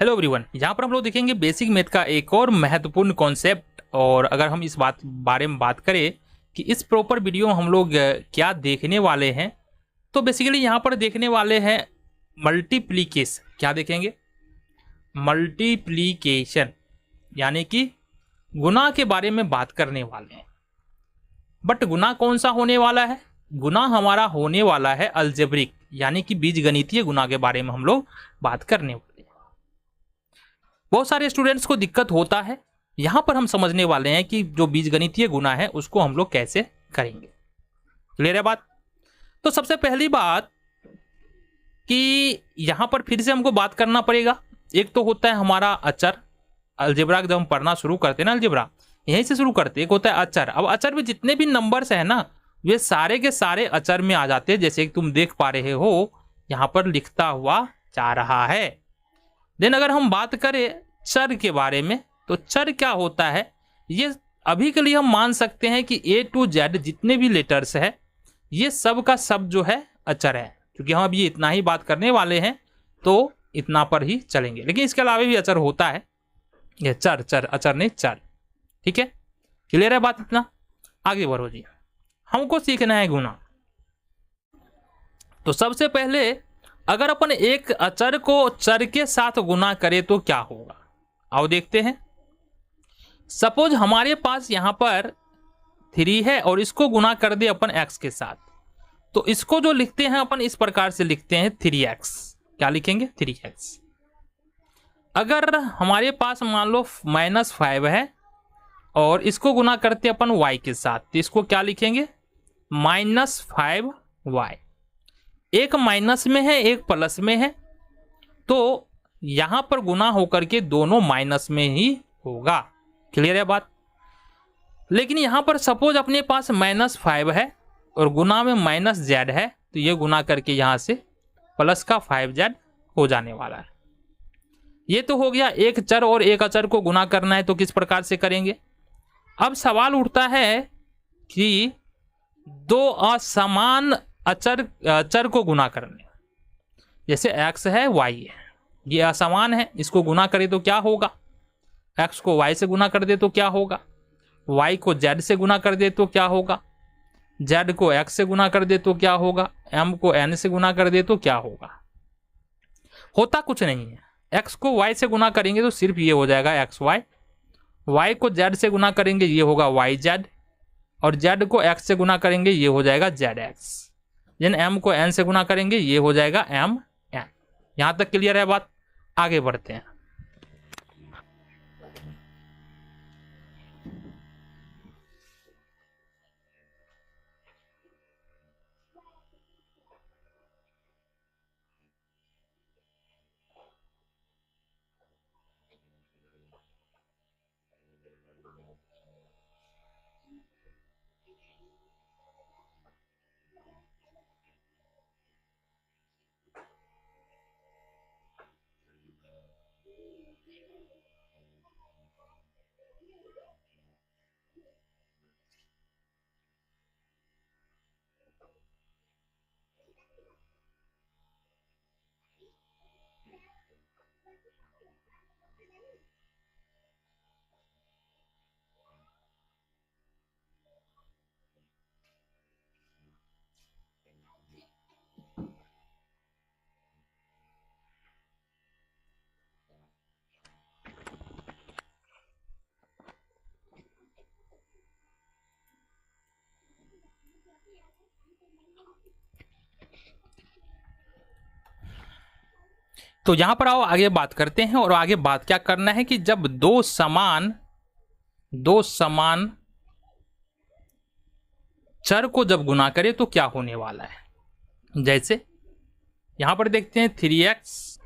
Hello everyone, यहाँ पर हम लोग देखेंगे बेसिक मैथ का एक और महत्वपूर्ण कॉन्सेप्ट। और अगर हम इस बारे में बात करें कि इस प्रॉपर वीडियो में हम लोग क्या देखने वाले हैं, तो बेसिकली यहाँ पर देखने वाले हैं मल्टीप्लीकेशन। क्या देखेंगे? मल्टीप्लीकेशन, यानी कि गुना के बारे में बात करने वाले हैं। बट गुना कौन सा होने वाला है? गुना हमारा होने वाला है अलजेब्रिक, यानी कि बीजगणितीय गुना के बारे में हम लोग बात करने वाले हैं। बहुत सारे स्टूडेंट्स को दिक्कत होता है, यहां पर हम समझने वाले हैं कि जो बीजगणितीय गुना है उसको हम लोग कैसे करेंगे। क्लियर है बात? तो सबसे पहली बात कि यहां पर फिर से हमको बात करना पड़ेगा। एक तो होता है हमारा अचर। अलजेब्रा जब हम पढ़ना शुरू करते हैं ना, अलजेब्रा यहीं से शुरू करते हैं। एक होता है अचर। अब अचर में जितने भी नंबर्स है ना, वे सारे के सारे अचर में आ जाते हैं। जैसे कि तुम देख पा रहे हो यहां पर लिखता हुआ जा रहा है। देन अगर हम बात करें चर के बारे में, तो चर क्या होता है, ये अभी के लिए हम मान सकते हैं कि A to Z जितने भी लेटर्स है ये सब का सब जो है अचर है। क्योंकि हम अब ये इतना ही बात करने वाले हैं तो इतना पर ही चलेंगे, लेकिन इसके अलावा भी अचर होता है। ये चर चर अचर नहीं चर। ठीक है, क्लियर है बात? इतना आगे बढ़ो जी। हमको सीखना है गुना। तो सबसे पहले अगर अपन एक अचर को चर के साथ गुना करें तो क्या होगा, आओ देखते हैं। सपोज हमारे पास यहां पर 3 है और इसको गुना कर दे अपन x के साथ, तो इसको जो लिखते हैं अपन इस प्रकार से लिखते हैं 3x। क्या लिखेंगे? 3x। अगर हमारे पास मान लो -5 है और इसको गुना करते अपन y के साथ, तो इसको क्या लिखेंगे? -5y। एक माइनस में है एक प्लस में है, तो यहां पर गुना होकर के दोनों माइनस में ही होगा। क्लियर है बात? लेकिन यहां पर सपोज अपने पास -5 है और गुना में -z है, तो ये गुना करके यहां से प्लस का 5z हो जाने वाला है। ये तो हो गया एक चर और एक अचर को गुना करना है, तो किस प्रकार से करेंगे। अब सवाल उठता है कि दो असमान चर को गुना करने, जैसे x है y है, ये असमान है, इसको गुना करें तो क्या होगा। x को y से गुना कर दे तो क्या होगा, y को z से गुना कर दे तो क्या होगा, z को x से गुना कर दे तो क्या होगा, m को n से गुना कर दे तो क्या होगा। होता कुछ नहीं है। x को y से गुना करेंगे तो सिर्फ ये हो जाएगा xy, y को z से गुना करेंगे ये होगा yz, और z को x से गुना करेंगे ये हो जाएगा zx। जिन m को n से गुना करेंगे ये हो जाएगा mn। यहां तक क्लियर है बात? आगे बढ़ते हैं। तो यहां पर आओ आगे बात करते हैं। और आगे बात क्या करना है कि जब दो समान चर को जब गुना करें तो क्या होने वाला है। जैसे यहां पर देखते हैं 3x,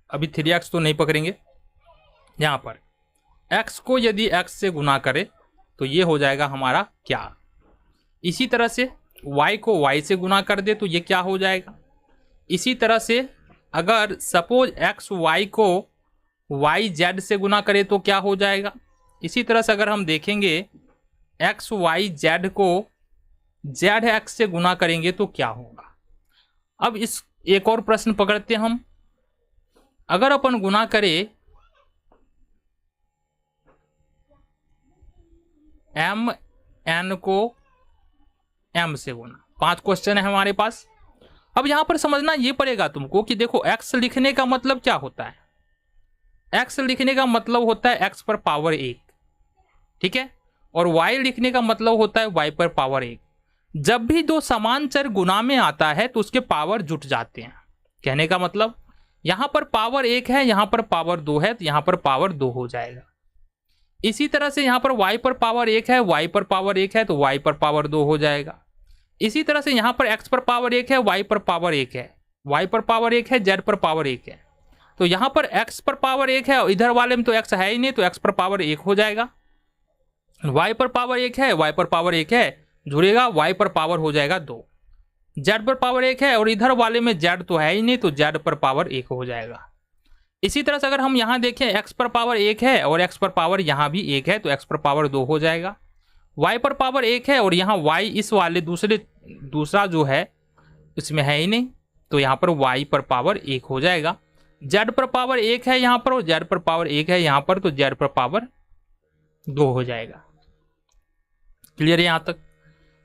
अभी 3x तो नहीं पकड़ेंगे। यहां पर x को यदि x से गुना करे तो ये हो जाएगा हमारा क्या। इसी तरह से y को y से गुना कर दे तो ये क्या हो जाएगा। इसी तरह से अगर सपोज x y को y z से गुना करे तो क्या हो जाएगा। इसी तरह से अगर हम देखेंगे x y z को z x से गुना करेंगे तो क्या होगा। अब इस एक और प्रश्न पकड़ते हैं हम। अगर अपन गुना करें एम एन को एम से गुना, 5 क्वेश्चन है हमारे पास। अब यहां पर समझना ये पड़ेगा तुमको कि देखो x लिखने का मतलब क्या होता है। x लिखने का मतलब होता है x पर पावर 1, ठीक है, और y लिखने का मतलब होता है y पर पावर 1। जब भी दो समान चर गुना में आता है तो उसके पावर जुट जाते हैं। कहने का मतलब यहां पर पावर 1 है, यहां पर पावर 2 है, तो यहां पर पावर 2 हो जाएगा। इसी तरह से यहां पर y पर पावर 1 है, y पर पावर 1 है, तो y पर पावर 2 हो जाएगा। इसी तरह से यहां पर x पर पावर 1 है, y पर पावर 1 है, y पर पावर 1 है, z पर पावर 1 है, तो यहां पर x पर पावर 1 है और इधर वाले में तो x है ही नहीं, तो x पर पावर 1 हो जाएगा। y पर पावर 1 है, y पर पावर 1 है, जुड़ेगा, y पर पावर हो जाएगा 2। z पर पावर 1 है और इधर वाले में z तो है ही नहीं, तो z पर पावर 1 हो जाएगा। इसी तरह से अगर हम यहां देखें x पर पावर 1 है और x पर पावर यहां भी 1 है, तो x पर पावर 2 हो जाएगा। y पर पावर 1 है और यहाँ y इस वाले दूसरा जो है इसमें है ही नहीं, तो यहाँ पर y पर पावर 1 हो जाएगा। z पर पावर 1 है यहाँ पर और z पर पावर 1 है यहाँ पर, तो z पर पावर 2 हो जाएगा। क्लियर है यहाँ तक?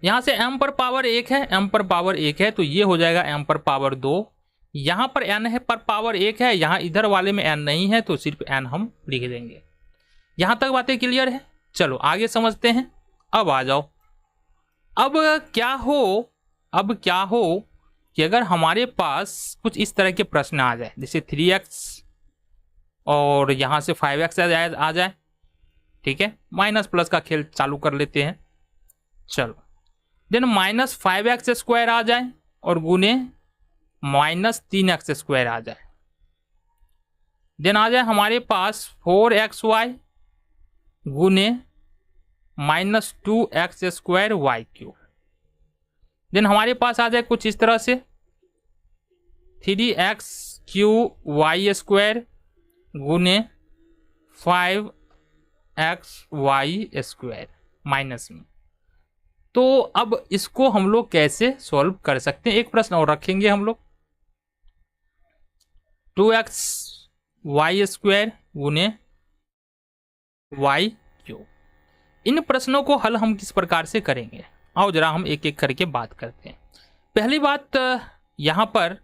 यहाँ से m पर पावर 1 है, m पर पावर 1 है, तो ये हो जाएगा m पर पावर 2। यहाँ पर n है पर पावर 1 है, यहाँ इधर वाले में n नहीं है, तो सिर्फ n हम लिख देंगे। यहाँ तक बातें क्लियर है? चलो आगे समझते हैं। अब आ जाओ, अब क्या हो कि अगर हमारे पास कुछ इस तरह के प्रश्न आ जाए, जैसे 3x और यहाँ से 5x आ जाए, ठीक है, माइनस प्लस का खेल चालू कर लेते हैं। चलो देन -5x² आ जाए और गुने -3x² आ जाए। देन आ जाए हमारे पास 4xy गुने -2x² y3। देन हमारे पास आ जाए कुछ इस तरह से 3x3y² गुने 5xy² माइनस में। तो अब इसको हम लोग कैसे सॉल्व कर सकते हैं? एक प्रश्न और रखेंगे हम लोग, 2xy² गुने y3। इन प्रश्नों को हल हम किस प्रकार से करेंगे, आओ जरा हम एक एक करके बात करते हैं। पहली बात, यहाँ पर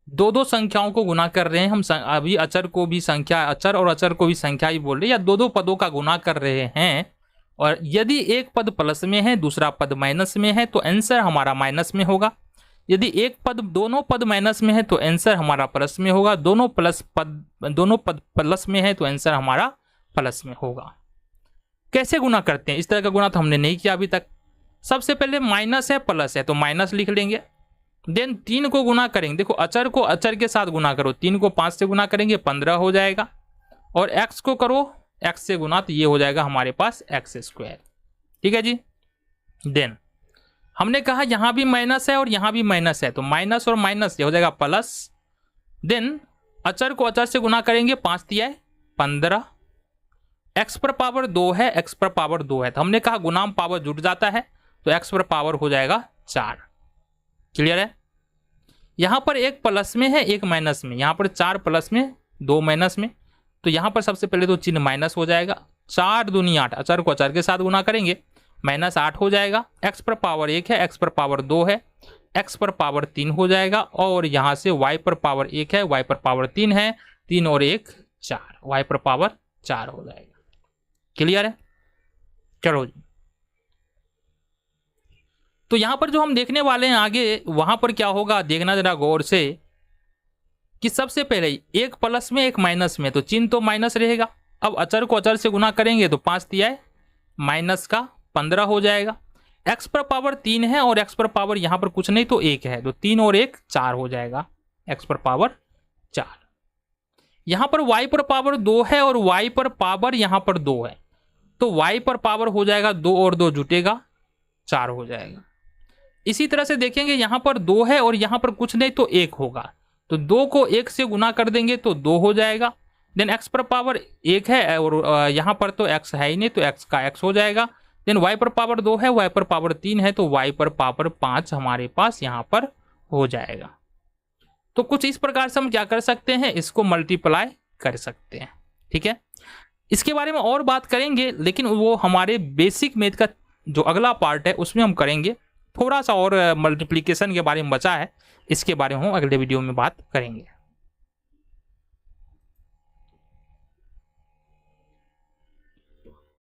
दो संख्याओं को गुना कर रहे हैं हम। अभी अचर को भी संख्या, अचर और अचर को भी संख्या ही बोल रहे हैं, या दो पदों का गुना कर रहे हैं। और यदि एक पद प्लस में है, दूसरा पद माइनस में है, तो आंसर हमारा माइनस में होगा। यदि दोनों पद माइनस में है तो आंसर हमारा प्लस में होगा। दोनों पद प्लस में है तो आंसर हमारा प्लस में होगा। कैसे गुना करते हैं? इस तरह का गुना तो हमने नहीं किया अभी तक। सबसे पहले माइनस है प्लस है तो माइनस लिख लेंगे। देन 3 को गुना करेंगे, देखो अचर को अचर के साथ गुना करो, 3 को 5 से गुना करेंगे 15 हो जाएगा, और x को करो x से गुना, तो ये हो जाएगा हमारे पास x²। ठीक है जी। देन हमने कहा यहाँ भी माइनस है और यहाँ भी माइनस है, तो माइनस और माइनस ये हो जाएगा प्लस। देन अचर को अचर से गुना करेंगे, 5 दिया है 15, x पर पावर 2 है, x पर पावर 2 है, तो हमने कहा गुणाम पावर जुट जाता है, तो x पर पावर हो जाएगा 4। क्लियर है? यहाँ पर एक प्लस में है एक माइनस में, यहाँ पर 4 प्लस में 2 माइनस में, तो यहाँ पर सबसे पहले तो चिन्ह माइनस हो जाएगा। 4 दूनी 8, अचर को अचर के साथ गुना करेंगे, -8 हो जाएगा। x पर पावर 1 है, x पर पावर 2 है, x पर पावर 3 हो जाएगा, और यहाँ से y पर पावर 1 है, y पर पावर 3 है, 3 और 1 4, y पर पावर 4 हो जाएगा। क्लियर है? चलो जी। तो यहां पर जो हम देखने वाले हैं आगे, वहां पर क्या होगा देखना जरा गौर से, कि सबसे पहले एक प्लस में एक माइनस में, तो चिन्ह तो माइनस रहेगा। अब अचर को अचर से गुना करेंगे तो 5 दिया है माइनस का 15 हो जाएगा। x पर पावर 3 है और x पर पावर यहां पर कुछ नहीं तो 1 है, तो 3 और 1 4 हो जाएगा, x पर पावर 4। यहां पर y पर पावर 2 है और y पर पावर यहां पर 2 है, तो y पर पावर हो जाएगा 2 और 2 जुटेगा 4 हो जाएगा। इसी तरह से देखेंगे यहाँ पर 2 है और यहाँ पर कुछ नहीं तो 1 होगा, तो 2 को 1 से गुना कर देंगे तो 2 हो जाएगा। देन x पर पावर 1 है और यहाँ पर तो x है ही नहीं, तो x का x हो जाएगा। देन y पर पावर 2 है, y पर पावर 3 है, तो y पर पावर 5 हमारे पास यहाँ पर हो जाएगा। तो कुछ इस प्रकार से हम क्या कर सकते हैं, इसको मल्टीप्लाई कर सकते हैं। ठीक है, इसके बारे में और बात करेंगे, लेकिन वो हमारे बेसिक मैथ का जो अगला पार्ट है उसमें हम करेंगे। थोड़ा सा और मल्टीप्लिकेशन के बारे में बचा है, इसके बारे में हम अगले वीडियो में बात करेंगे।